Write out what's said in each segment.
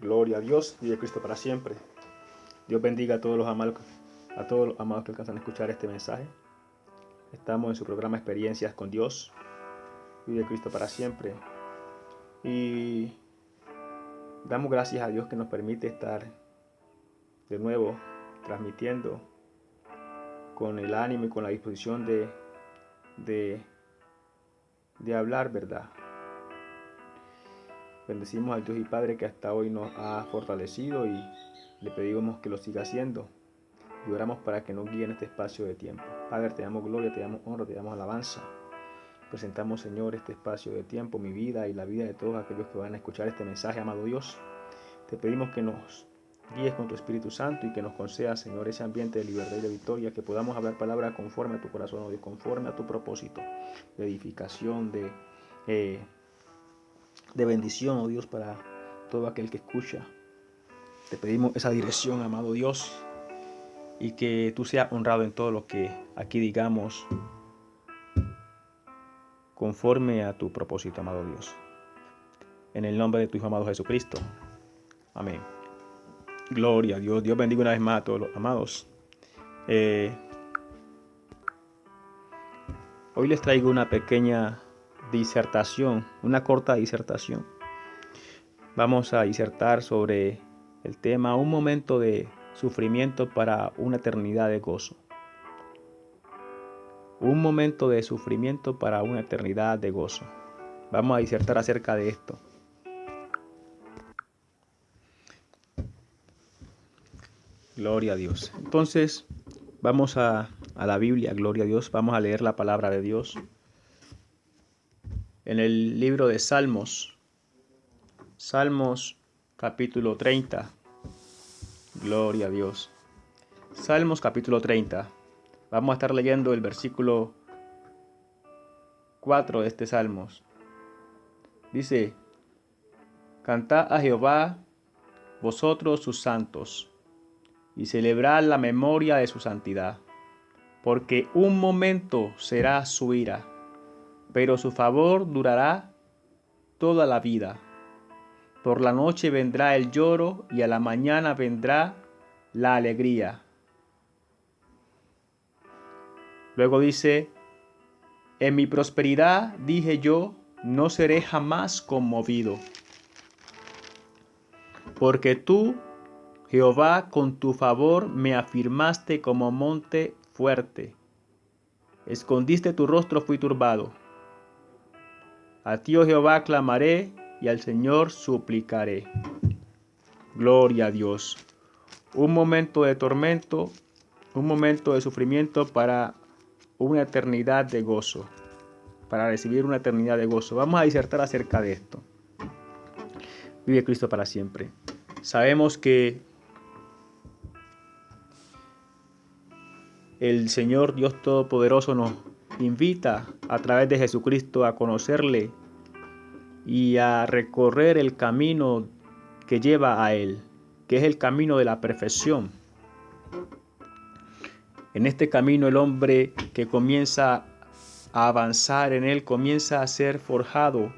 Gloria a Dios y a Cristo para siempre. Dios bendiga a todos los amados que alcanzan a escuchar este mensaje. Estamos en su programa Experiencias con Dios y de Cristo para siempre. Y damos gracias a Dios que nos permite estar de nuevo transmitiendo con el ánimo y con la disposición de hablar verdad. Bendecimos al Dios y Padre que hasta hoy nos ha fortalecido y le pedimos que lo siga haciendo. Y oramos para que nos guíe en este espacio de tiempo. Padre, te damos gloria, te damos honra, te damos alabanza. Presentamos, Señor, este espacio de tiempo, mi vida y la vida de todos aquellos que van a escuchar este mensaje, amado Dios. Te pedimos que nos guíes con tu Espíritu Santo y que nos concedas, Señor, ese ambiente de libertad y de victoria, que podamos hablar palabras conforme a tu corazón, oh Dios, conforme a tu propósito de edificación, de bendición, oh Dios, para todo aquel que escucha. Te pedimos esa dirección, amado Dios, y que tú seas honrado en todo lo que aquí digamos, conforme a tu propósito, amado Dios. En el nombre de tu Hijo amado Jesucristo. Amén. Gloria a Dios. Dios bendiga una vez más a todos los amados. Hoy les traigo una pequeña disertación, una corta disertación. Vamos a disertar sobre el tema un momento de sufrimiento para una eternidad de gozo. Un momento de sufrimiento para una eternidad de gozo. Vamos a disertar acerca de esto. Gloria a Dios. Entonces, vamos a la Biblia, gloria a Dios. Vamos a leer la palabra de Dios. En el libro de Salmos, capítulo 30. Gloria a Dios. Salmos capítulo 30. Vamos a estar leyendo el versículo 4 de este Salmos. Dice: Cantad a Jehová, vosotros sus santos, y celebrad la memoria de su santidad, porque un momento será su ira, pero su favor durará toda la vida. Por la noche vendrá el lloro, y a la mañana vendrá la alegría. Luego dice: En mi prosperidad dije yo, no seré jamás conmovido. Porque tú, Jehová, con tu favor me afirmaste como monte fuerte. Escondiste tu rostro, fui turbado. A ti, oh Jehová, clamaré y al Señor suplicaré. Gloria a Dios. Un momento de tormento, un momento de sufrimiento para una eternidad de gozo. Para recibir una eternidad de gozo. Vamos a disertar acerca de esto. Vive Cristo para siempre. Sabemos que el Señor Dios Todopoderoso nos invita a través de Jesucristo a conocerle y a recorrer el camino que lleva a Él, que es el camino de la perfección. En este camino el hombre que comienza a avanzar en él comienza a ser forjado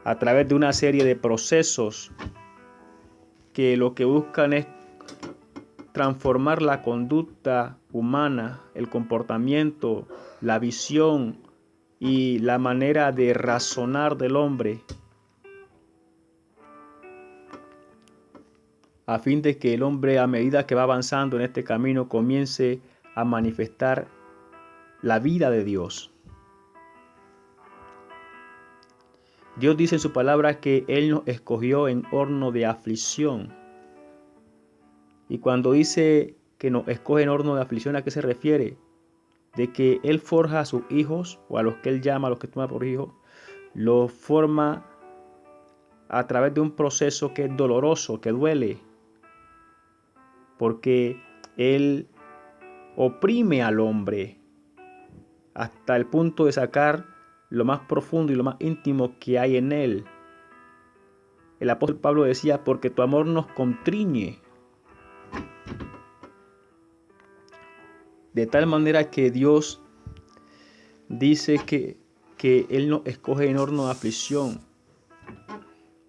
a través de una serie de procesos que lo que buscan es transformar la conducta humana, el comportamiento, la visión y la manera de razonar del hombre, a fin de que el hombre, a medida que va avanzando en este camino, comience a manifestar la vida de Dios. Dios dice en su palabra que Él nos escogió en horno de aflicción. Y cuando dice que nos escoge en horno de aflicción, ¿a qué se refiere? De que Él forja a sus hijos, o a los que Él llama, a los que toma por hijos, los forma a través de un proceso que es doloroso, que duele. Porque Él oprime al hombre hasta el punto de sacar lo más profundo y lo más íntimo que hay en él. El apóstol Pablo decía: porque tu amor nos constriñe. De tal manera que Dios dice que Él nos escoge en horno de aflicción.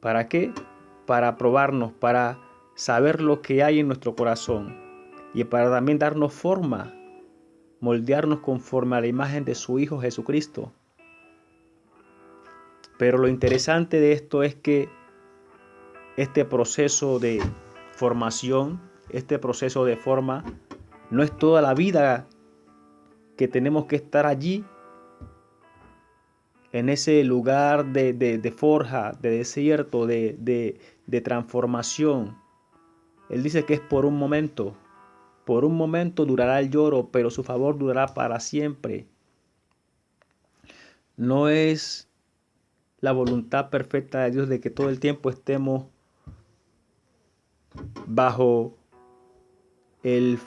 ¿Para qué? para probarnos, para saber lo que hay en nuestro corazón y para también darnos forma, moldearnos conforme a la imagen de su Hijo Jesucristo. Pero lo interesante de esto es que este proceso de formación, este proceso de forma, no es toda la vida que tenemos que estar allí, en ese lugar de forja, de desierto, de transformación. Él dice que es por un momento durará el lloro, pero su favor durará para siempre. No es la voluntad perfecta de Dios de que todo el tiempo estemos bajo el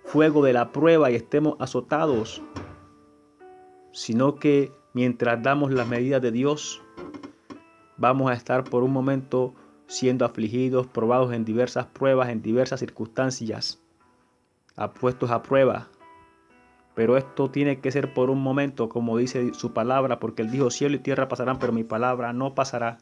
fuego de la prueba y estemos azotados, sino que mientras damos las medidas de Dios, vamos a estar por un momento siendo afligidos, probados en diversas pruebas, en diversas circunstancias, puestos a prueba. Pero esto tiene que ser por un momento, como dice su palabra, porque Él dijo, cielo y tierra pasarán, pero mi palabra no pasará.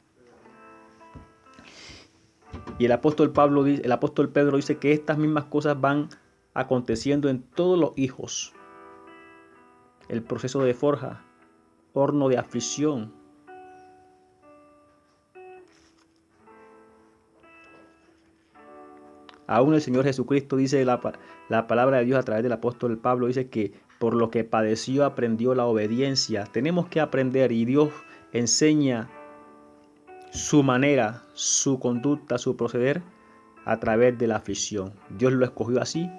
Y el apóstol Pedro dice que estas mismas cosas van aconteciendo en todos los hijos. El proceso de forja, horno de aflicción. Aún el Señor Jesucristo dice la palabra de Dios a través del apóstol Pablo, dice que por lo que padeció aprendió la obediencia. Tenemos que aprender y Dios enseña su manera, su conducta, su proceder a través de la aflicción. Dios lo escogió así,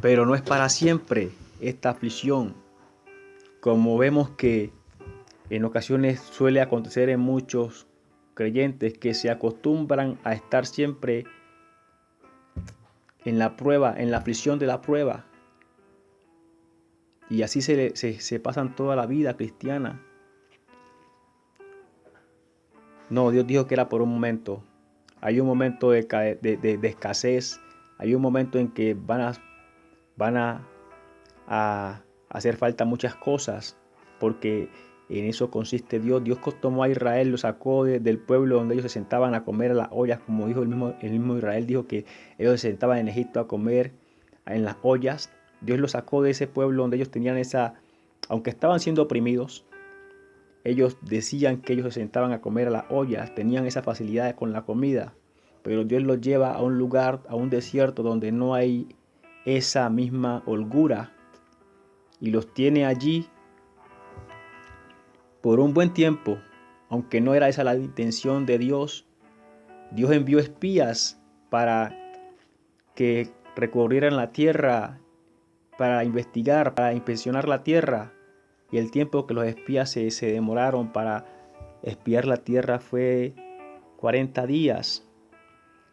pero no es para siempre esta aflicción. Como vemos que en ocasiones suele acontecer en muchos creyentes que se acostumbran a estar siempre en la prueba, en la aflicción de la prueba. Y así se pasan toda la vida cristiana. No, Dios dijo que era por un momento. Hay un momento de escasez. Hay un momento en que van a hacer falta muchas cosas. Porque en eso consiste Dios. Dios tomó a Israel, lo sacó del pueblo donde ellos se sentaban a comer a las ollas. Como dijo el mismo Israel, dijo que ellos se sentaban en Egipto a comer en las ollas. Dios los sacó de ese pueblo donde ellos tenían aunque estaban siendo oprimidos, ellos decían que ellos se sentaban a comer a las ollas, tenían esa facilidad con la comida, pero Dios los lleva a un lugar, a un desierto donde no hay esa misma holgura y los tiene allí por un buen tiempo, aunque no era esa la intención de Dios. Dios envió espías para que recorrieran la tierra, para investigar, para inspeccionar la tierra. Y el tiempo que los espías se demoraron para espiar la tierra fue 40 días.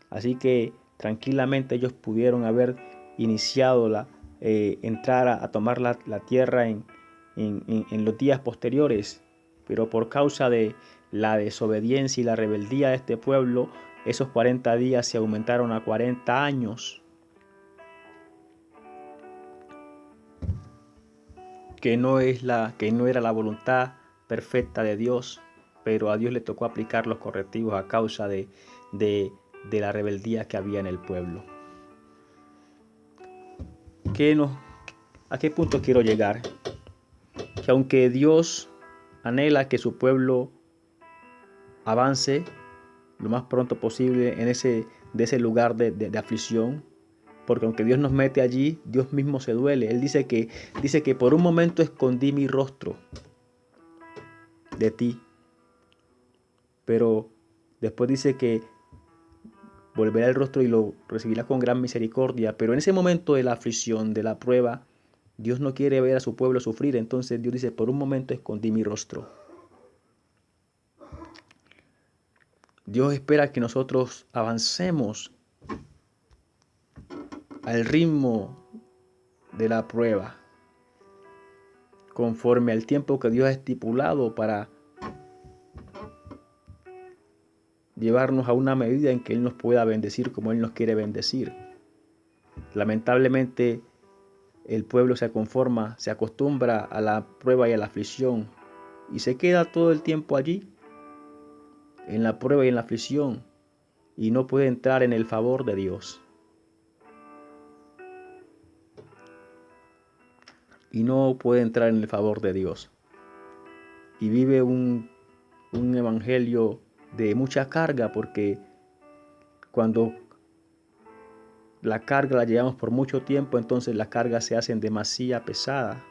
Así que tranquilamente ellos pudieron haber iniciado entrar a tomar la tierra en los días posteriores. Pero por causa de la desobediencia y la rebeldía de este pueblo, esos 40 días se aumentaron a 40 años. Que no era la voluntad perfecta de Dios, pero a Dios le tocó aplicar los correctivos a causa de la rebeldía que había en el pueblo. ¿A qué punto quiero llegar? Que aunque Dios anhela que su pueblo avance lo más pronto posible de ese lugar de aflicción, porque aunque Dios nos mete allí, Dios mismo se duele. Él dice que por un momento escondí mi rostro de ti, pero después dice que volverá el rostro y lo recibirá con gran misericordia. Pero en ese momento de la aflicción, de la prueba, Dios no quiere ver a su pueblo sufrir. Entonces Dios dice, por un momento escondí mi rostro. Dios espera que nosotros avancemos al ritmo de la prueba, conforme al tiempo que Dios ha estipulado para llevarnos a una medida en que Él nos pueda bendecir como Él nos quiere bendecir. Lamentablemente, el pueblo se acostumbra a la prueba y a la aflicción y se queda todo el tiempo allí, en la prueba y en la aflicción y no puede entrar en el favor de Dios. Y no puede entrar en el favor de Dios. Y vive un evangelio de mucha carga, porque cuando la carga la llevamos por mucho tiempo, entonces las cargas se hacen demasiado pesadas.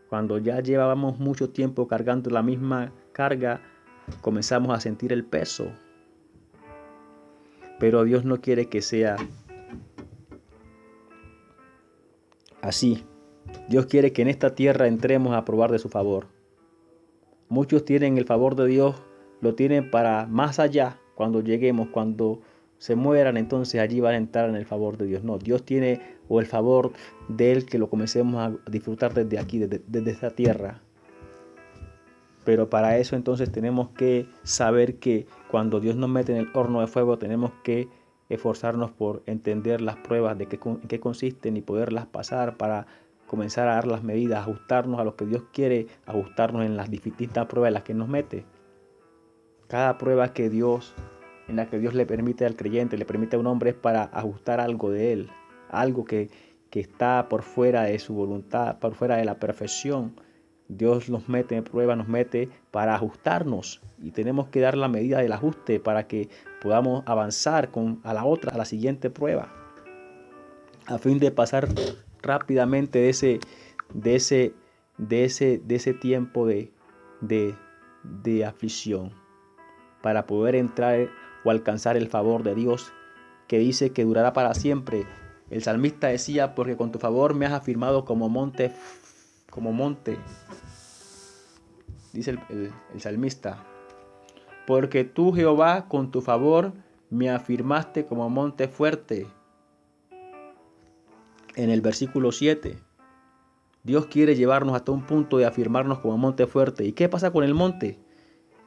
Cuando ya llevábamos mucho tiempo cargando la misma carga, comenzamos a sentir el peso. Pero Dios no quiere que sea así. Dios quiere que en esta tierra entremos a probar de su favor. Muchos tienen el favor de Dios, lo tienen para más allá. Cuando lleguemos, cuando se mueran, entonces allí van a entrar en el favor de Dios. No, Dios tiene el favor de Él, que lo comencemos a disfrutar desde aquí, desde esta tierra. Pero para eso entonces tenemos que saber que cuando Dios nos mete en el horno de fuego, tenemos que esforzarnos por entender las pruebas, de en qué consisten y poderlas pasar para comenzar a dar las medidas, ajustarnos a lo que Dios quiere, ajustarnos en las distintas pruebas en las que nos mete. Cada prueba en la que Dios le permite al creyente, le permite a un hombre, es para ajustar algo de él, algo que está por fuera de su voluntad, por fuera de la perfección. Dios nos mete en prueba, nos mete para ajustarnos, y tenemos que dar la medida del ajuste para que podamos avanzar a la siguiente prueba, a fin de pasar rápidamente de ese tiempo de aflicción, para poder entrar o alcanzar el favor de Dios, que dice que durará para siempre. El salmista decía: porque con tu favor me has afirmado como monte, dice el salmista, porque tú, Jehová, con tu favor me afirmaste como monte fuerte. En el versículo 7, Dios quiere llevarnos hasta un punto de afirmarnos como monte fuerte. ¿Y qué pasa con el monte?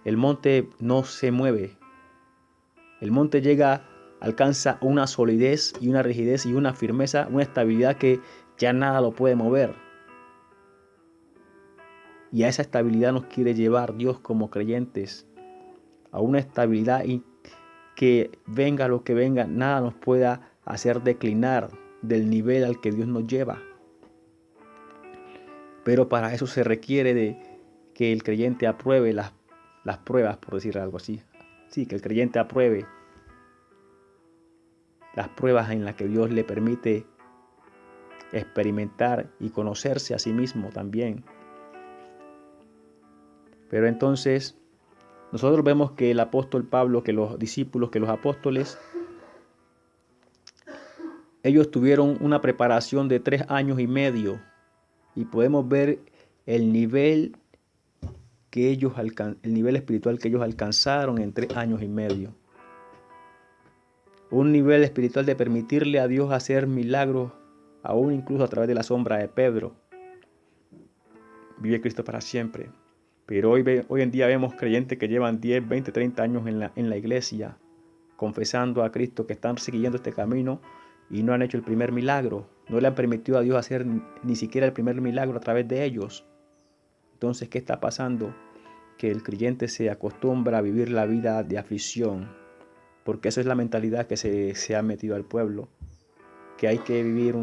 El monte no se mueve. El monte alcanza una solidez y una rigidez y una firmeza, una estabilidad que ya nada lo puede mover. Y a esa estabilidad nos quiere llevar Dios como creyentes, a una estabilidad, y que venga lo que venga, nada nos pueda hacer declinar del nivel al que Dios nos lleva. Pero para eso se requiere de que el creyente apruebe las pruebas, por decir algo así. Sí, que el creyente apruebe las pruebas en las que Dios le permite experimentar y conocerse a sí mismo también. Pero entonces nosotros vemos que el apóstol Pablo, que los discípulos, que los apóstoles, ellos tuvieron una preparación de 3 años y medio, y podemos ver el nivel espiritual que ellos alcanzaron en 3 años y medio. Un nivel espiritual de permitirle a Dios hacer milagros, aún incluso a través de la sombra de Pedro. Vive Cristo para siempre. Pero hoy en día vemos creyentes que llevan 10, 20, 30 años en la iglesia, confesando a Cristo, que están siguiendo este camino y no han hecho el primer milagro. No le han permitido a Dios hacer ni siquiera el primer milagro a través de ellos. Entonces, ¿qué está pasando? Que el creyente se acostumbra a vivir la vida de aflicción, porque esa es la mentalidad que se ha metido al pueblo, que hay que vivir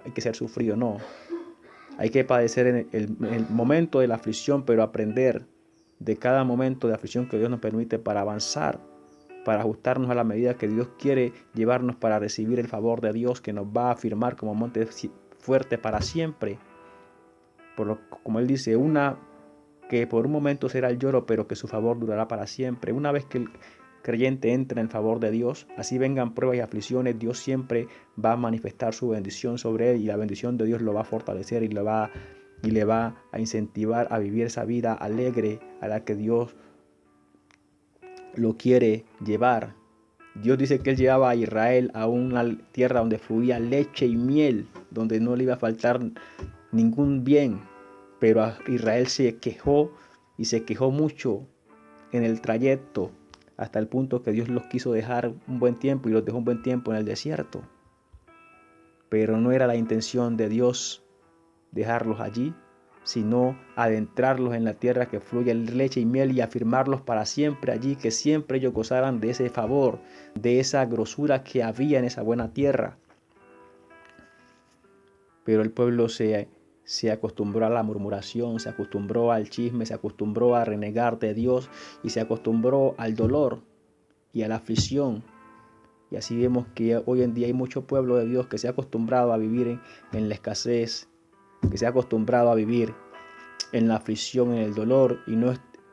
hay que ser sufrido. No, hay que padecer en el momento de la aflicción, pero aprender de cada momento de aflicción que Dios nos permite para avanzar, para ajustarnos a la medida que Dios quiere llevarnos, para recibir el favor de Dios, que nos va a afirmar como monte fuerte para siempre. Como Él dice, que por un momento será el lloro, pero que su favor durará para siempre. Una vez que el creyente entra en el favor de Dios, así vengan pruebas y aflicciones, Dios siempre va a manifestar su bendición sobre él, y la bendición de Dios lo va a fortalecer y le va a incentivar a vivir esa vida alegre a la que Dios lo quiere llevar. Dios dice que Él llevaba a Israel a una tierra donde fluía leche y miel, donde no le iba a faltar ningún bien. Pero a Israel se quejó, y se quejó mucho en el trayecto, hasta el punto que Dios los quiso dejar un buen tiempo, y los dejó un buen tiempo en el desierto. Pero no era la intención de Dios dejarlos allí, sino adentrarlos en la tierra que fluye leche y miel y afirmarlos para siempre allí, que siempre ellos gozaran de ese favor, de esa grosura que había en esa buena tierra. Pero el pueblo se acostumbró a la murmuración, se acostumbró al chisme, se acostumbró a renegar de Dios y se acostumbró al dolor y a la aflicción. Y así vemos que hoy en día hay mucho pueblo de Dios que se ha acostumbrado a vivir en la escasez, que se ha acostumbrado a vivir en la aflicción, en el dolor, y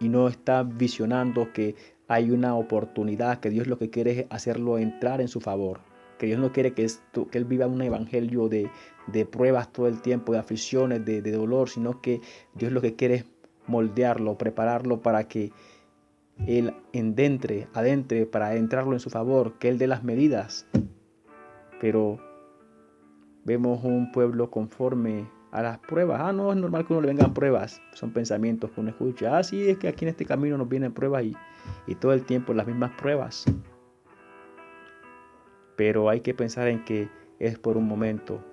no está visionando que hay una oportunidad, que Dios lo que quiere es hacerlo entrar en su favor, que Dios no quiere que él viva un evangelio de pruebas todo el tiempo, de aflicciones, de dolor, sino que Dios lo que quiere es moldearlo, prepararlo para que Él adentre para entrarlo en su favor, que Él dé las medidas. Pero vemos un pueblo conforme a las pruebas. No, es normal que uno le vengan pruebas. Son pensamientos que uno escucha. Sí, es que aquí en este camino nos vienen pruebas y todo el tiempo las mismas pruebas. Pero hay que pensar en que es por un momento,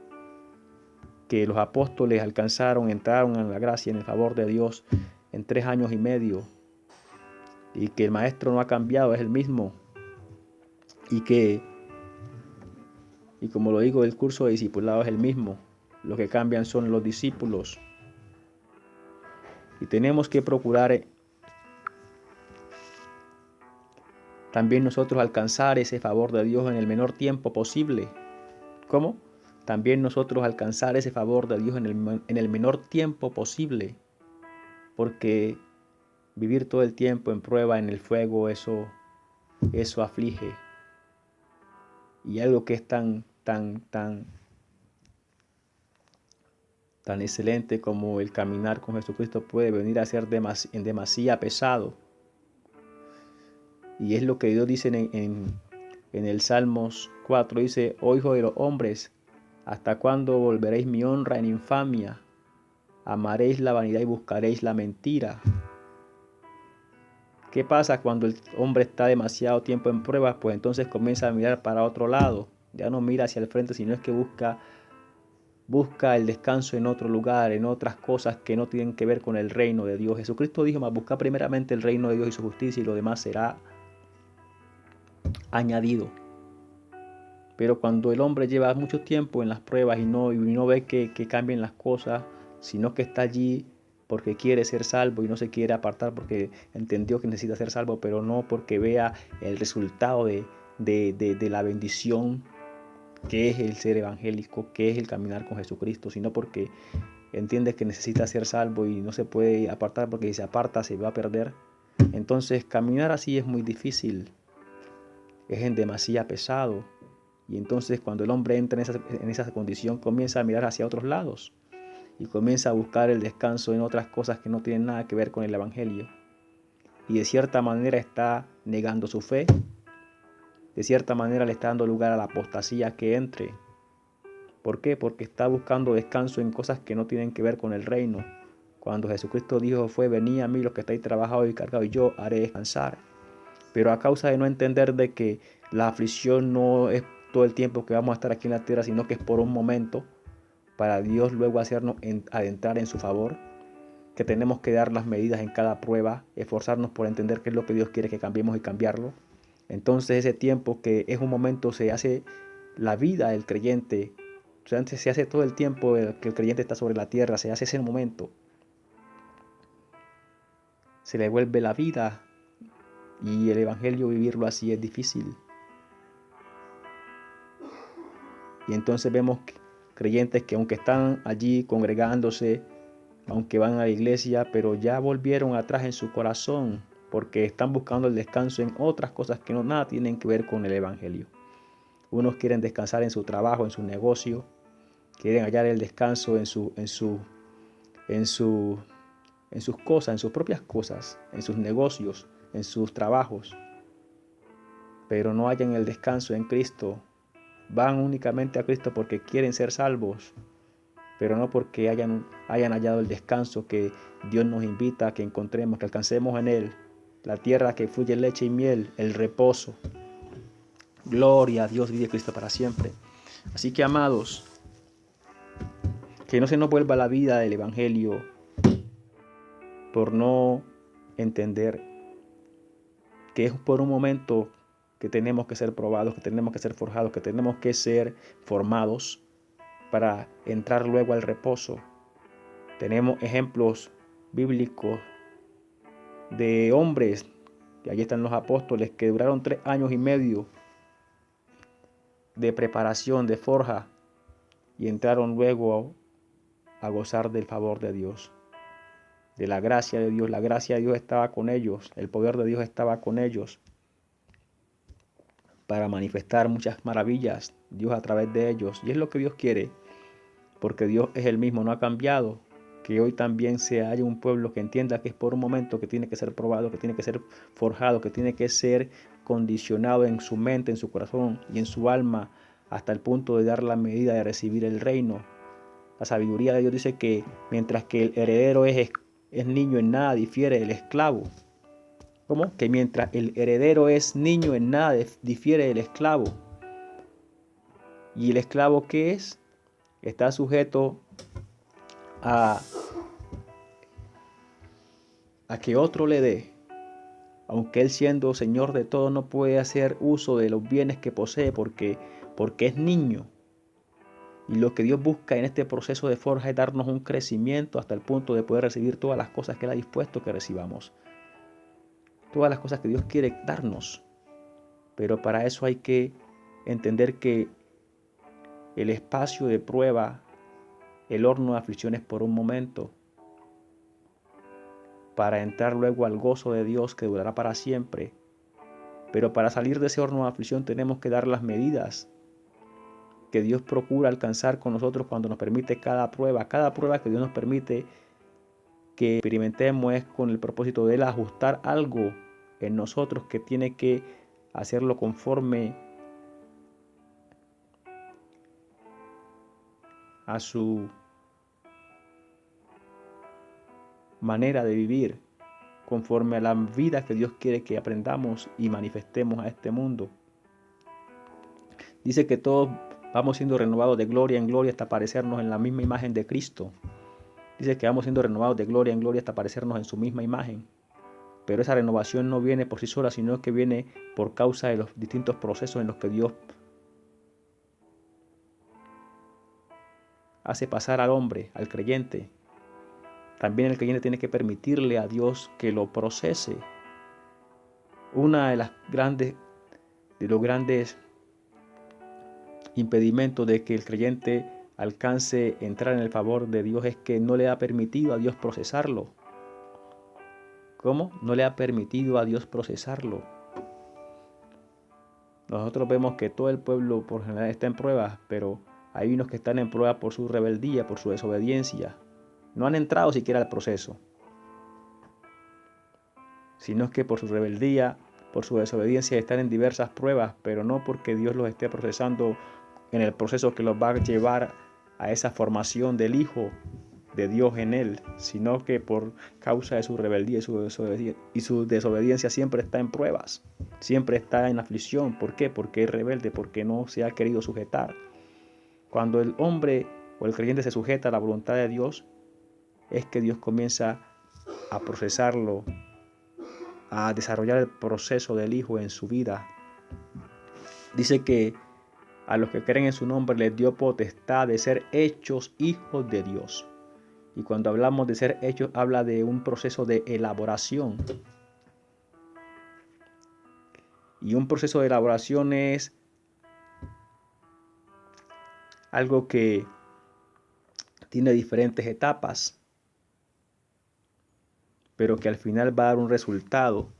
que los apóstoles entraron en la gracia, en el favor de Dios en 3 años y medio. Y que el maestro no ha cambiado, es el mismo. Y como lo digo, el curso de discipulado es el mismo. Lo que cambian son los discípulos. Y tenemos que procurar también nosotros alcanzar ese favor de Dios en el menor tiempo posible. ¿Cómo? También nosotros alcanzar ese favor de Dios en el menor tiempo posible. Porque vivir todo el tiempo en prueba, en el fuego, eso aflige. Y algo que es tan excelente como el caminar con Jesucristo puede venir a ser en demasía pesado. Y es lo que Dios dice en el Salmos 4, dice: oh hijo de los hombres, ¿hasta cuándo volveréis mi honra en infamia? Amaréis la vanidad y buscaréis la mentira. ¿Qué pasa cuando el hombre está demasiado tiempo en pruebas? Pues entonces comienza a mirar para otro lado. Ya no mira hacia el frente, sino es que busca el descanso en otro lugar, en otras cosas que no tienen que ver con el reino de Dios. Jesucristo dijo: mas busca primeramente el reino de Dios y su justicia, y lo demás será añadido. Pero cuando el hombre lleva mucho tiempo en las pruebas y no ve que cambien las cosas, sino que está allí porque quiere ser salvo y no se quiere apartar porque entendió que necesita ser salvo, pero no porque vea el resultado de la bendición que es el ser evangélico, que es el caminar con Jesucristo, sino porque entiende que necesita ser salvo y no se puede apartar porque si se aparta se va a perder. Entonces caminar así es muy difícil, es en demasía pesado. Y entonces cuando el hombre entra en esa condición, comienza a mirar hacia otros lados y comienza a buscar el descanso en otras cosas que no tienen nada que ver con el evangelio. Y de cierta manera está negando su fe. De cierta manera le está dando lugar a la apostasía que entre. ¿Por qué? Porque está buscando descanso en cosas que no tienen que ver con el reino. Cuando Jesucristo dijo: venid a mí los que estáis trabajados y cargados, y yo haré descansar. Pero a causa de no entender de que la aflicción no es todo el tiempo que vamos a estar aquí en la tierra, sino que es por un momento, para Dios luego hacernos adentrar en su favor, que tenemos que dar las medidas en cada prueba, esforzarnos por entender qué es lo que Dios quiere que cambiemos y cambiarlo. Entonces ese tiempo, que es un momento, se hace la vida del creyente, o sea, se hace todo el tiempo que el creyente está sobre la tierra, se hace ese momento, se le vuelve la vida. Y el evangelio, vivirlo así es difícil. Y entonces vemos creyentes que aunque están allí congregándose, aunque van a la iglesia, pero ya volvieron atrás en su corazón porque están buscando el descanso en otras cosas que no nada tienen que ver con el evangelio. Unos quieren descansar en su trabajo, en su negocio, quieren hallar el descanso en sus cosas, en sus propias cosas, en sus negocios, en sus trabajos, pero no hallan el descanso en Cristo. Van únicamente a Cristo porque quieren ser salvos, pero no porque hayan hallado el descanso que Dios nos invita a que encontremos, que alcancemos en Él, la tierra que fluye leche y miel, el reposo. Gloria a Dios, vive Cristo para siempre. Así que, amados, que no se nos vuelva la vida del evangelio por no entender que es por un momento que tenemos que ser probados, que tenemos que ser forjados, que tenemos que ser formados para entrar luego al reposo. Tenemos ejemplos bíblicos de hombres, que allí están los apóstoles, que duraron 3 años y medio de preparación, de forja, y entraron luego a gozar del favor de Dios, de la gracia de Dios. La gracia de Dios estaba con ellos, el poder de Dios estaba con ellos para manifestar muchas maravillas, Dios a través de ellos. Y es lo que Dios quiere, porque Dios es el mismo, no ha cambiado. Que hoy también se haya un pueblo que entienda que es por un momento, que tiene que ser probado, que tiene que ser forjado, que tiene que ser condicionado en su mente, en su corazón y en su alma, hasta el punto de dar la medida de recibir el reino. La sabiduría de Dios dice que mientras que el heredero es niño, en nada difiere del esclavo. ¿Cómo? Que mientras el heredero es niño, en nada difiere del esclavo. ¿Y el esclavo qué es? Está sujeto a que otro le dé. Aunque él, siendo señor de todo, no puede hacer uso de los bienes que posee porque es niño. Y lo que Dios busca en este proceso de forja es darnos un crecimiento hasta el punto de poder recibir todas las cosas que Él ha dispuesto que recibamos. Todas las cosas que Dios quiere darnos. Pero para eso hay que entender que el espacio de prueba, el horno de aflicción es por un momento, para entrar luego al gozo de Dios que durará para siempre. Pero para salir de ese horno de aflicción tenemos que dar las medidas que Dios procura alcanzar con nosotros cuando nos permite cada prueba. Cada prueba que Dios nos permite que experimentemos es con el propósito de Él ajustar algo en nosotros que tiene que hacerlo conforme a su manera de vivir, conforme a la vida que Dios quiere que aprendamos y manifestemos a este mundo. Dice que todos vamos siendo renovados de gloria en gloria hasta parecernos en la misma imagen de Cristo. Dice que vamos siendo renovados de gloria en gloria hasta parecernos en su misma imagen. Pero esa renovación no viene por sí sola, sino que viene por causa de los distintos procesos en los que Dios hace pasar al hombre, al creyente. También el creyente tiene que permitirle a Dios que lo procese. Una de los grandes impedimentos de que el creyente alcance a entrar en el favor de Dios es que no le ha permitido a Dios procesarlo. ¿Cómo? No le ha permitido a Dios procesarlo. Nosotros vemos que todo el pueblo por general está en pruebas, pero hay unos que están en prueba por su rebeldía, por su desobediencia. No han entrado siquiera al proceso, sino que por su rebeldía, por su desobediencia están en diversas pruebas, pero no porque Dios los esté procesando en el proceso que los va a llevar a esa formación del Hijo de Dios en él, sino que por causa de su rebeldía y su desobediencia siempre está en pruebas, siempre está en aflicción. ¿Por qué? Porque es rebelde, porque no se ha querido sujetar. Cuando el hombre o el creyente se sujeta a la voluntad de Dios, es que Dios comienza a procesarlo, a desarrollar el proceso del Hijo en su vida. Dice que a los que creen en su nombre les dio potestad de ser hechos hijos de Dios. Y cuando hablamos de ser hechos, habla de un proceso de elaboración. Y un proceso de elaboración es algo que tiene diferentes etapas, pero que al final va a dar un resultado.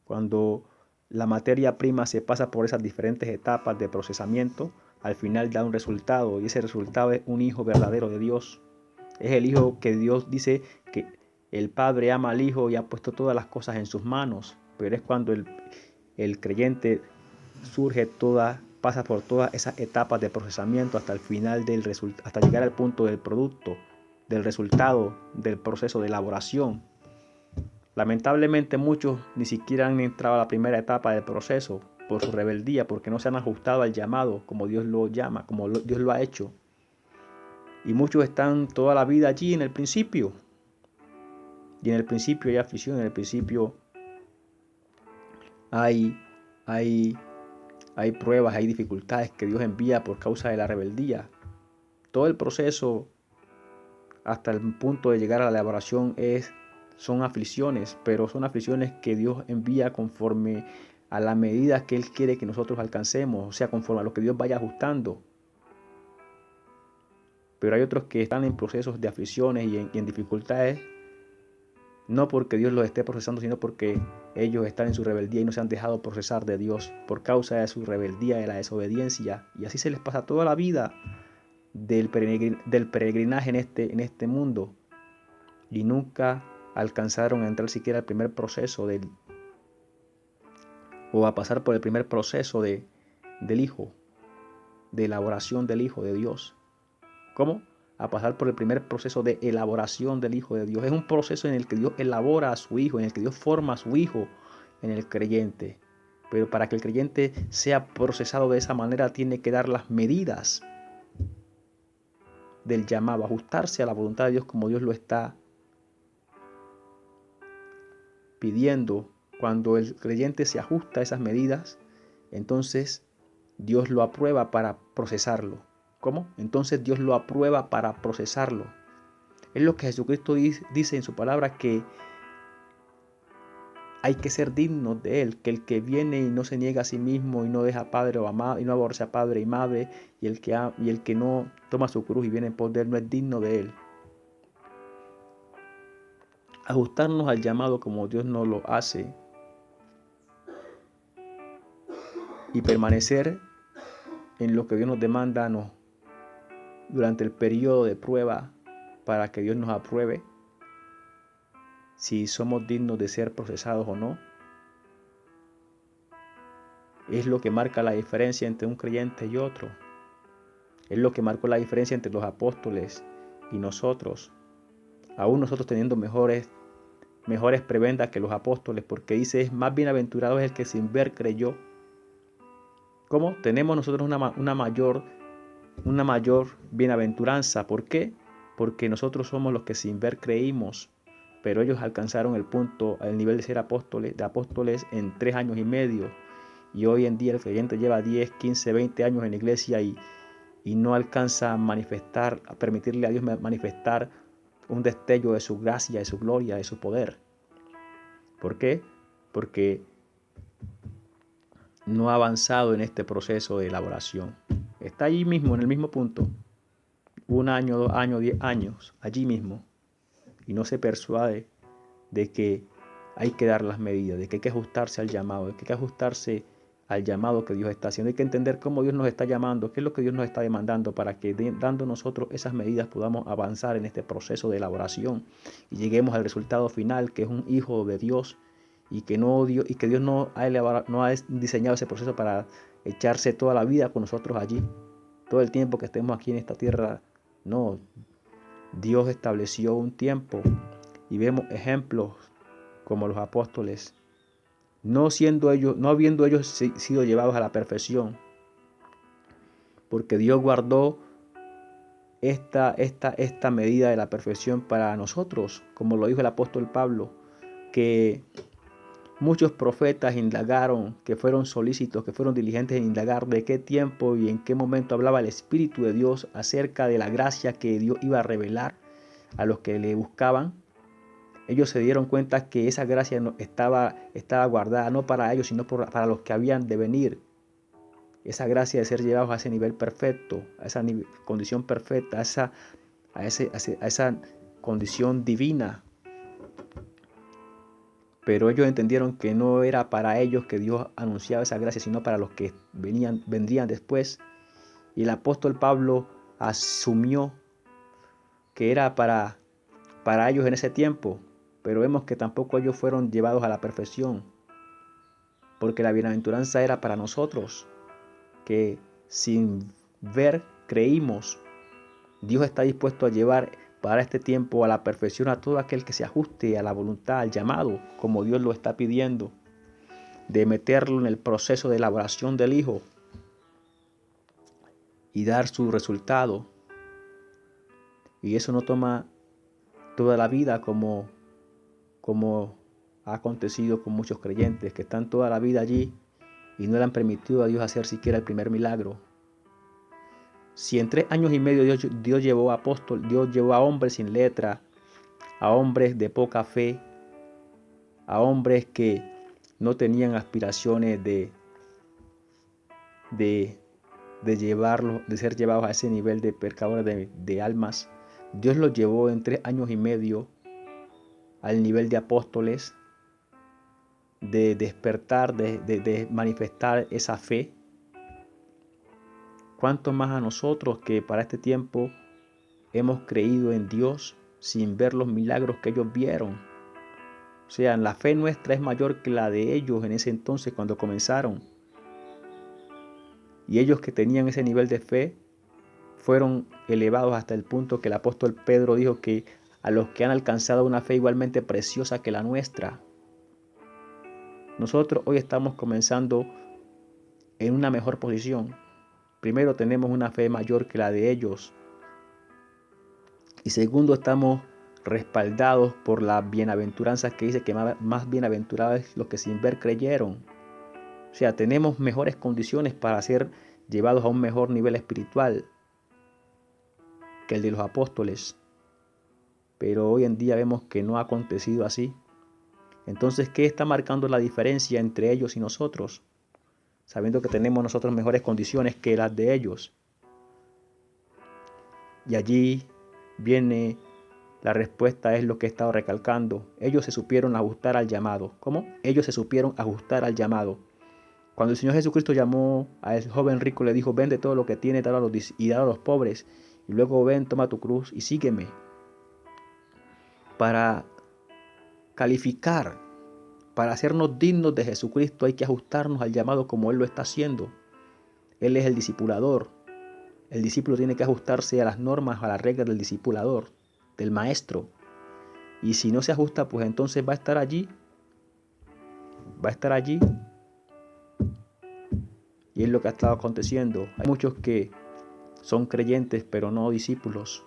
Cuando la materia prima se pasa por esas diferentes etapas de procesamiento, al final da un resultado, y ese resultado es un hijo verdadero de Dios. Es el hijo que Dios dice que el Padre ama al Hijo y ha puesto todas las cosas en sus manos, pero es cuando el creyente pasa por todas esas etapas de procesamiento hasta el final hasta llegar al punto del producto, del resultado, del proceso de elaboración. Lamentablemente muchos ni siquiera han entrado a la primera etapa del proceso por su rebeldía, porque no se han ajustado al llamado como Dios lo llama, como Dios lo ha hecho. Y muchos están toda la vida allí en el principio. Y en el principio hay aflicción, en el principio hay, hay, hay pruebas, hay dificultades que Dios envía por causa de la rebeldía. Todo el proceso hasta el punto de llegar a la elaboración son aflicciones, pero son aflicciones que Dios envía conforme a la medida que Él quiere que nosotros alcancemos, o sea, conforme a lo que Dios vaya ajustando. Pero hay otros que están en procesos de aflicciones y en dificultades, no porque Dios los esté procesando, sino porque ellos están en su rebeldía y no se han dejado procesar de Dios por causa de su rebeldía, de la desobediencia. Y así se les pasa toda la vida del peregrinaje en este mundo. Y nunca alcanzaron a entrar siquiera al primer proceso o a pasar por el primer proceso del Hijo, de elaboración del Hijo de Dios. ¿Cómo? A pasar por el primer proceso de elaboración del Hijo de Dios. Es un proceso en el que Dios elabora a su Hijo, en el que Dios forma a su Hijo en el creyente. Pero para que el creyente sea procesado de esa manera, tiene que dar las medidas del llamado, ajustarse a la voluntad de Dios como Dios lo está pidiendo. Cuando el creyente se ajusta a esas medidas, entonces Dios lo aprueba para procesarlo. ¿Cómo? Entonces Dios lo aprueba para procesarlo. Es lo que Jesucristo dice en su palabra, que hay que ser dignos de Él, que el que viene y no se niega a sí mismo y no deja padre o madre, y no aborrece a padre y madre, y el que no toma su cruz y viene en pos de Él, no es digno de Él. Ajustarnos al llamado como Dios nos lo hace y permanecer en lo que Dios nos demanda durante el periodo de prueba, para que Dios nos apruebe si somos dignos de ser procesados o no. Es lo que marca la diferencia entre un creyente y otro. Es lo que marcó la diferencia entre los apóstoles y nosotros. Aún nosotros teniendo mejores prebendas que los apóstoles, porque dice, es más bienaventurado es el que sin ver creyó. ¿Cómo? Tenemos nosotros una mayor bienaventuranza. ¿Por qué? Porque nosotros somos los que sin ver creímos, pero ellos alcanzaron el nivel de ser apóstoles en 3 años y medio. Y hoy en día el creyente lleva 10, 15, 20 años en la iglesia y no alcanza a permitirle a Dios manifestar un destello de su gracia, de su gloria, de su poder. ¿Por qué? Porque no ha avanzado en este proceso de elaboración. Está allí mismo, en el mismo punto. 1 año, 2 años, 10 años, allí mismo. Y no se persuade de que hay que dar las medidas, de que hay que ajustarse al llamado, de que hay que ajustarse al llamado que Dios está haciendo. Hay que entender cómo Dios nos está llamando, qué es lo que Dios nos está demandando, para que dando nosotros esas medidas podamos avanzar en este proceso de elaboración y lleguemos al resultado final, que es un hijo de Dios, y que Dios no ha diseñado ese proceso para echarse toda la vida con nosotros allí, todo el tiempo que estemos aquí en esta tierra. No, Dios estableció un tiempo y vemos ejemplos como los apóstoles, no habiendo ellos sido llevados a la perfección, porque Dios guardó esta medida de la perfección para nosotros, como lo dijo el apóstol Pablo, que muchos profetas indagaron, que fueron solícitos, que fueron diligentes en indagar de qué tiempo y en qué momento hablaba el Espíritu de Dios acerca de la gracia que Dios iba a revelar a los que le buscaban. Ellos se dieron cuenta que esa gracia estaba guardada no para ellos, sino para los que habían de venir. Esa gracia de ser llevados a ese nivel perfecto, a esa condición perfecta, a esa condición divina. Pero ellos entendieron que no era para ellos que Dios anunciaba esa gracia, sino para los que vendrían después. Y el apóstol Pablo asumió que era para ellos en ese tiempo, pero vemos que tampoco ellos fueron llevados a la perfección, porque la bienaventuranza era para nosotros, que sin ver creímos. Dios está dispuesto a llevar para este tiempo a la perfección a todo aquel que se ajuste a la voluntad, al llamado, como Dios lo está pidiendo, de meterlo en el proceso de elaboración del Hijo y dar su resultado. Y eso no toma toda la vida, como como ha acontecido con muchos creyentes que están toda la vida allí y no le han permitido a Dios hacer siquiera el primer milagro. Si en 3 años y medio Dios llevó a hombres sin letra, a hombres de poca fe, a hombres que no tenían aspiraciones de ser llevados a ese nivel de pescadores de almas, Dios los llevó en 3 años y medio al nivel de apóstoles, de despertar, de manifestar esa fe. ¿Cuánto más a nosotros que para este tiempo hemos creído en Dios sin ver los milagros que ellos vieron? O sea, la fe nuestra es mayor que la de ellos en ese entonces cuando comenzaron. Y ellos que tenían ese nivel de fe fueron elevados hasta el punto que el apóstol Pedro dijo que a los que han alcanzado una fe igualmente preciosa que la nuestra. Nosotros hoy estamos comenzando en una mejor posición. Primero, tenemos una fe mayor que la de ellos. Y segundo, estamos respaldados por la bienaventuranza que dice que más bienaventurados los que sin ver creyeron. O sea, tenemos mejores condiciones para ser llevados a un mejor nivel espiritual que el de los apóstoles. Pero hoy en día vemos que no ha acontecido así. Entonces, ¿qué está marcando la diferencia entre ellos y nosotros? Sabiendo que tenemos nosotros mejores condiciones que las de ellos. Y allí viene la respuesta, es lo que he estado recalcando. Ellos se supieron ajustar al llamado. ¿Cómo? Ellos se supieron ajustar al llamado. Cuando el Señor Jesucristo llamó al joven rico, le dijo: vende todo lo que tienes y dalo a los pobres. Y luego ven, toma tu cruz y sígueme. Para calificar, para hacernos dignos de Jesucristo, hay que ajustarnos al llamado como Él lo está haciendo. Él es el discipulador. El discípulo tiene que ajustarse a las normas, a las reglas del discipulador, del maestro. Y si no se ajusta, pues entonces va a estar allí. Y es lo que ha estado aconteciendo. Hay muchos que son creyentes, pero no discípulos.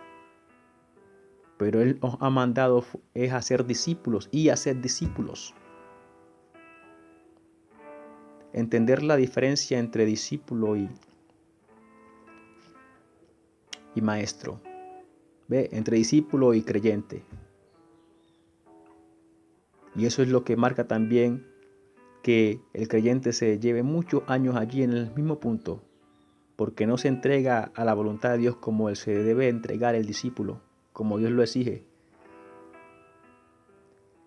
Pero Él nos ha mandado es hacer discípulos y hacer discípulos. Entender la diferencia entre discípulo y maestro. ¿Ve? Entre discípulo y creyente. Y eso es lo que marca también que el creyente se lleve muchos años allí en el mismo punto, porque no se entrega a la voluntad de Dios como se debe entregar el discípulo, como Dios lo exige.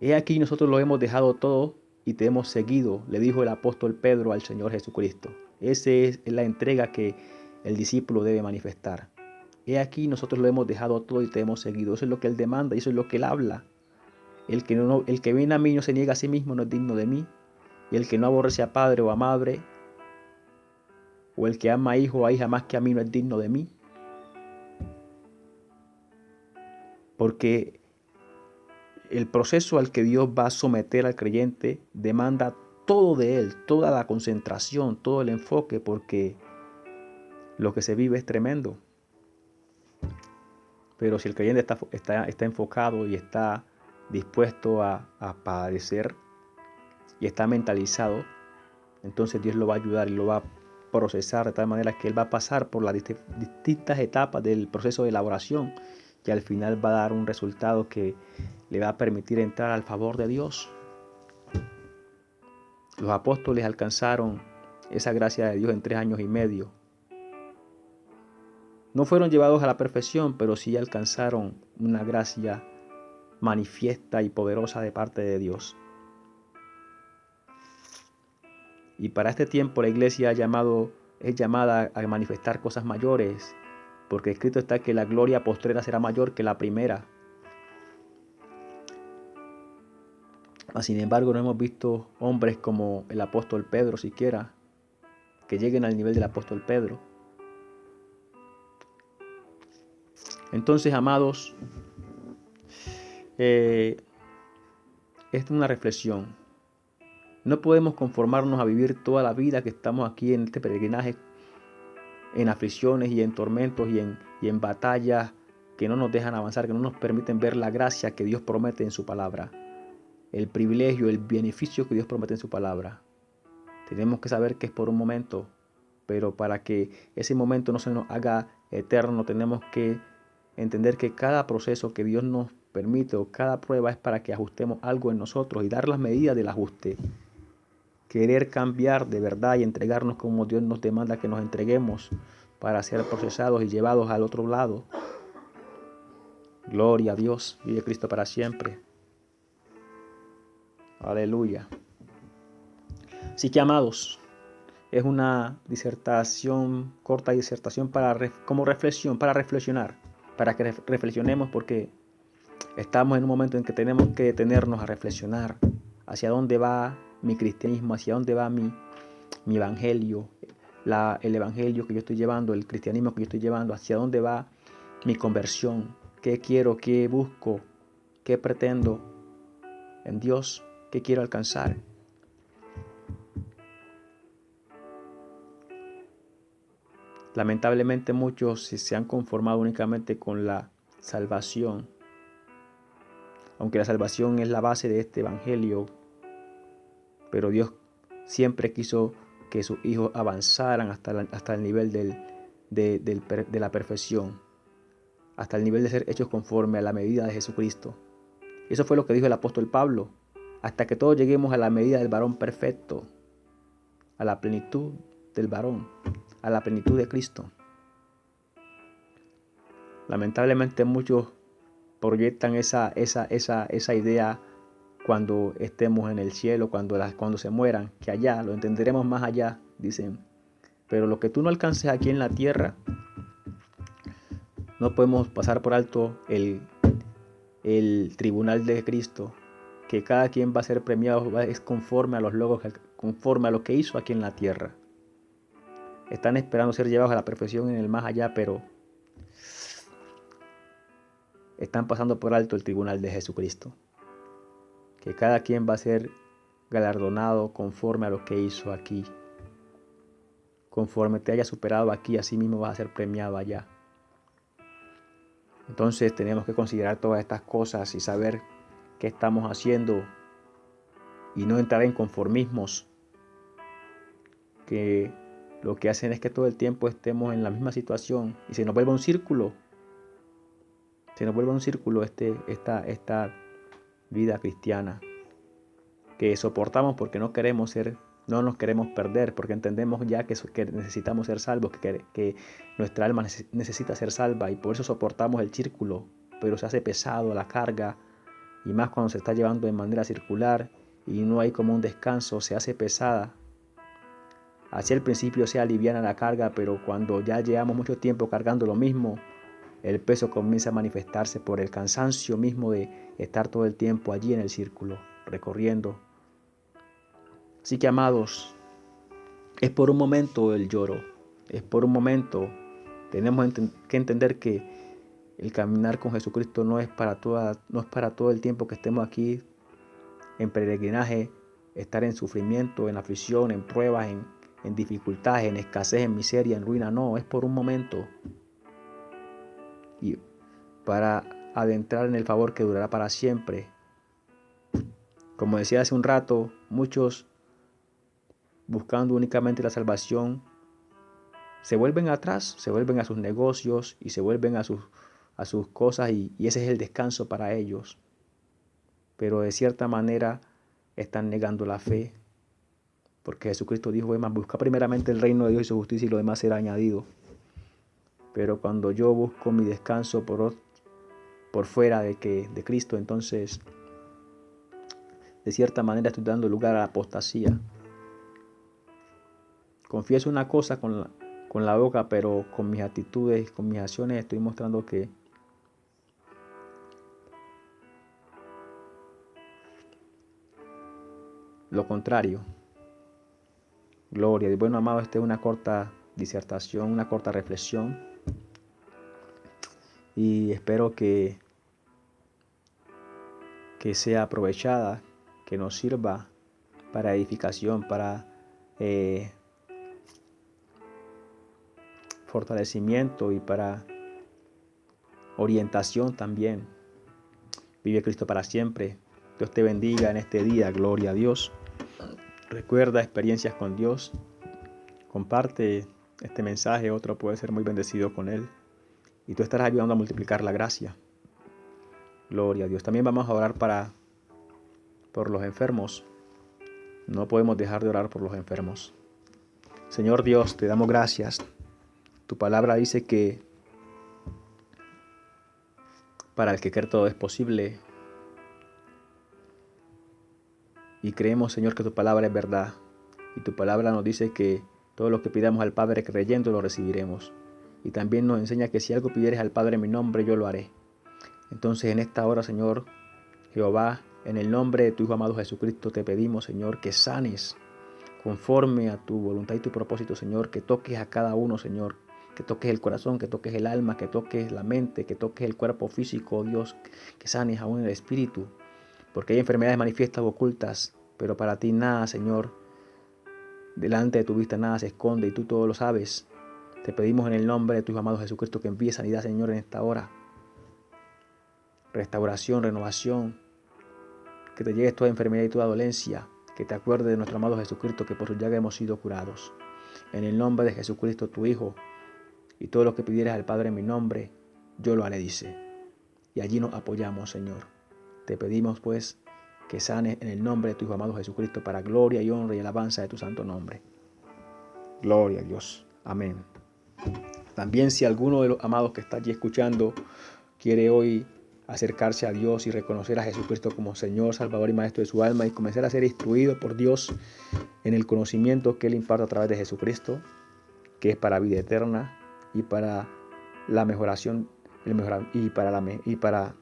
He aquí nosotros lo hemos dejado todo y te hemos seguido, le dijo el apóstol Pedro al Señor Jesucristo. Esa es la entrega que el discípulo debe manifestar. He aquí nosotros lo hemos dejado todo y te hemos seguido. Eso es lo que Él demanda y eso es lo que Él habla. El que viene a mí y no se niega a sí mismo no es digno de mí. Y el que no aborrece a padre o a madre, o el que ama a hijo o a hija más que a mí, no es digno de mí. Porque el proceso al que Dios va a someter al creyente demanda todo de él, toda la concentración, todo el enfoque, porque lo que se vive es tremendo. Pero si el creyente está enfocado y está dispuesto a padecer y está mentalizado, entonces Dios lo va a ayudar y lo va a procesar de tal manera que Él va a pasar por las distintas etapas del proceso de elaboración y al final va a dar un resultado que le va a permitir entrar al favor de Dios. Los apóstoles alcanzaron esa gracia de Dios en 3 años y medio. No fueron llevados a la perfección, pero sí alcanzaron una gracia manifiesta y poderosa de parte de Dios. Y para este tiempo la iglesia es llamada a manifestar cosas mayores, porque escrito está que la gloria postrera será mayor que la primera. Sin embargo, no hemos visto hombres como el apóstol Pedro siquiera, que lleguen al nivel del apóstol Pedro. Entonces, amados, esta es una reflexión. No podemos conformarnos a vivir toda la vida que estamos aquí en este peregrinaje, en aflicciones y en tormentos y en batallas que no nos dejan avanzar, que no nos permiten ver la gracia que Dios promete en su palabra. el privilegio, el beneficio que Dios promete en su palabra. Tenemos que saber que es por un momento, pero para que ese momento no se nos haga eterno, tenemos que entender que cada proceso que Dios nos permite o cada prueba es para que ajustemos algo en nosotros y dar las medidas del ajuste. Querer cambiar de verdad y entregarnos como Dios nos demanda que nos entreguemos para ser procesados y llevados al otro lado. Gloria a Dios, vive Cristo para siempre. Aleluya. Así que, amados, es una disertación, corta disertación como reflexión, para reflexionar, para que reflexionemos, porque estamos en un momento en que tenemos que detenernos a reflexionar hacia dónde va mi cristianismo, hacia dónde va mi evangelio, el evangelio que yo estoy llevando, el cristianismo que yo estoy llevando, hacia dónde va mi conversión, qué quiero, qué busco, qué pretendo en Dios, qué quiero alcanzar. Lamentablemente muchos se han conformado únicamente con la salvación, aunque la salvación es la base de este evangelio, pero Dios siempre quiso que sus hijos avanzaran hasta el nivel de la perfección, hasta el nivel de ser hechos conforme a la medida de Jesucristo. Y eso fue lo que dijo el apóstol Pablo, hasta que todos lleguemos a la medida del varón perfecto, a la plenitud del varón, a la plenitud de Cristo. Lamentablemente muchos proyectan esa idea cuando estemos en el cielo, cuando se mueran, que allá lo entenderemos más allá, dicen. Pero lo que tú no alcances aquí en la tierra, no podemos pasar por alto el tribunal de Cristo, que cada quien va a ser premiado es conforme a los logros, conforme a lo que hizo aquí en la tierra. Están esperando ser llevados a la perfección en el más allá, pero están pasando por alto el tribunal de Jesucristo, que cada quien va a ser galardonado conforme a lo que hizo aquí. Conforme te haya superado aquí, así mismo vas a ser premiado allá. Entonces tenemos que considerar todas estas cosas y saber qué estamos haciendo y no entrar en conformismos que lo que hacen es que todo el tiempo estemos en la misma situación y se nos vuelve un círculo. Se nos vuelve un círculo esta vida cristiana que soportamos porque no nos queremos perder, porque entendemos ya que necesitamos ser salvos, que nuestra alma necesita ser salva y por eso soportamos el círculo, pero se hace pesado la carga y más cuando se está llevando de manera circular y no hay como un descanso, se hace pesada. Así al principio se aliviana la carga, pero cuando ya llevamos mucho tiempo cargando lo mismo, el peso comienza a manifestarse por el cansancio mismo de estar todo el tiempo allí en el círculo, recorriendo. Así que, amados, es por un momento el lloro, es por un momento. Tenemos que entender que el caminar con Jesucristo no es para todo el tiempo que estemos aquí en peregrinaje, estar en sufrimiento, en aflicción, en pruebas, en dificultades, en escasez, en miseria, en ruina. No, es por un momento. Y para adentrar en el favor que durará para siempre. Como decía hace un rato, muchos buscando únicamente la salvación se vuelven atrás, se vuelven a sus negocios y se vuelven a sus cosas y ese es el descanso para ellos. Pero de cierta manera están negando la fe, porque Jesucristo dijo, busca primeramente el reino de Dios y su justicia y lo demás será añadido. Pero cuando yo busco mi descanso por fuera de Cristo, entonces de cierta manera estoy dando lugar a la apostasía. Confieso una cosa con la boca, pero con mis actitudes, con mis acciones estoy mostrando que lo contrario. Gloria. Bueno, amado, esta es una corta disertación, una corta reflexión. Y espero que sea aprovechada, que nos sirva para edificación, para fortalecimiento y para orientación también. Vive Cristo para siempre. Dios te bendiga en este día. Gloria a Dios. Recuerda experiencias con Dios. Comparte este mensaje. Otro puede ser muy bendecido con él. Y tú estarás ayudando a multiplicar la gracia. Gloria a Dios. También vamos a orar por los enfermos. No podemos dejar de orar por los enfermos. Señor Dios, te damos gracias. Tu palabra dice que para el que cree todo es posible. Y creemos, Señor, que tu palabra es verdad. Y tu palabra nos dice que todo lo que pidamos al Padre creyendo lo recibiremos. Y también nos enseña que si algo pidieres al Padre en mi nombre, yo lo haré. Entonces en esta hora, Señor Jehová, en el nombre de tu Hijo amado Jesucristo, te pedimos, Señor, que sanes conforme a tu voluntad y tu propósito, Señor, que toques a cada uno, Señor, que toques el corazón, que toques el alma, que toques la mente, que toques el cuerpo físico, Dios, que sanes aún el espíritu, porque hay enfermedades manifiestas o ocultas, pero para ti nada, Señor, delante de tu vista nada se esconde y tú todo lo sabes. Te pedimos en el nombre de tu Hijo amado Jesucristo que envíe sanidad, Señor, en esta hora, restauración, renovación, que te llegue toda enfermedad y toda dolencia, que te acuerdes de nuestro amado Jesucristo, que por su llaga hemos sido curados. En el nombre de Jesucristo, tu Hijo, y todo lo que pidieras al Padre en mi nombre, yo lo haré, dice. Y allí nos apoyamos, Señor. Te pedimos, pues, que sanes en el nombre de tu Hijo amado Jesucristo para gloria y honra y alabanza de tu santo nombre. Gloria a Dios. Amén. También si alguno de los amados que está allí escuchando quiere hoy acercarse a Dios y reconocer a Jesucristo como Señor, Salvador y Maestro de su alma y comenzar a ser instruido por Dios en el conocimiento que Él imparte a través de Jesucristo, que es para vida eterna y para la mejoración y para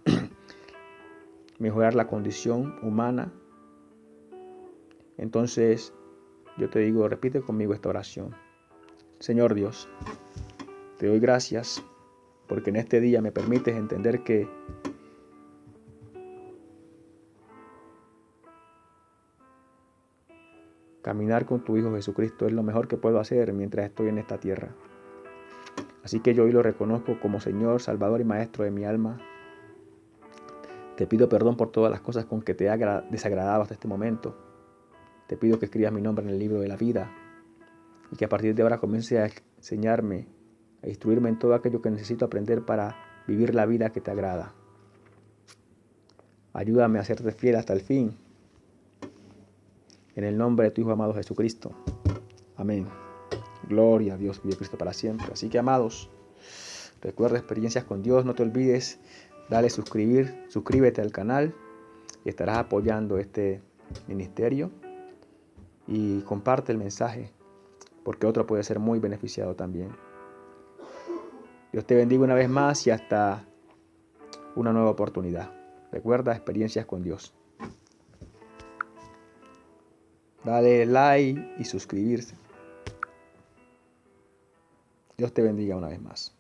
mejorar la condición humana. Entonces yo te digo, repite conmigo esta oración. Señor Dios, te doy gracias porque en este día me permites entender que caminar con tu Hijo Jesucristo es lo mejor que puedo hacer mientras estoy en esta tierra. Así que yo hoy lo reconozco como Señor, Salvador y Maestro de mi alma. Te pido perdón por todas las cosas con que te he desagradado hasta este momento. Te pido que escribas mi nombre en el libro de la vida y que a partir de ahora comience a enseñarme, a instruirme en todo aquello que necesito aprender para vivir la vida que te agrada. Ayúdame a serte fiel hasta el fin. En el nombre de tu Hijo amado Jesucristo. Amén. Gloria a Dios, vive Cristo para siempre. Así que, amados, recuerda experiencias con Dios. No te olvides, dale suscríbete al canal y estarás apoyando este ministerio. Y comparte el mensaje, porque otro puede ser muy beneficiado también. Dios te bendiga una vez más y hasta una nueva oportunidad. Recuerda experiencias con Dios. Dale like y suscribirse. Dios te bendiga una vez más.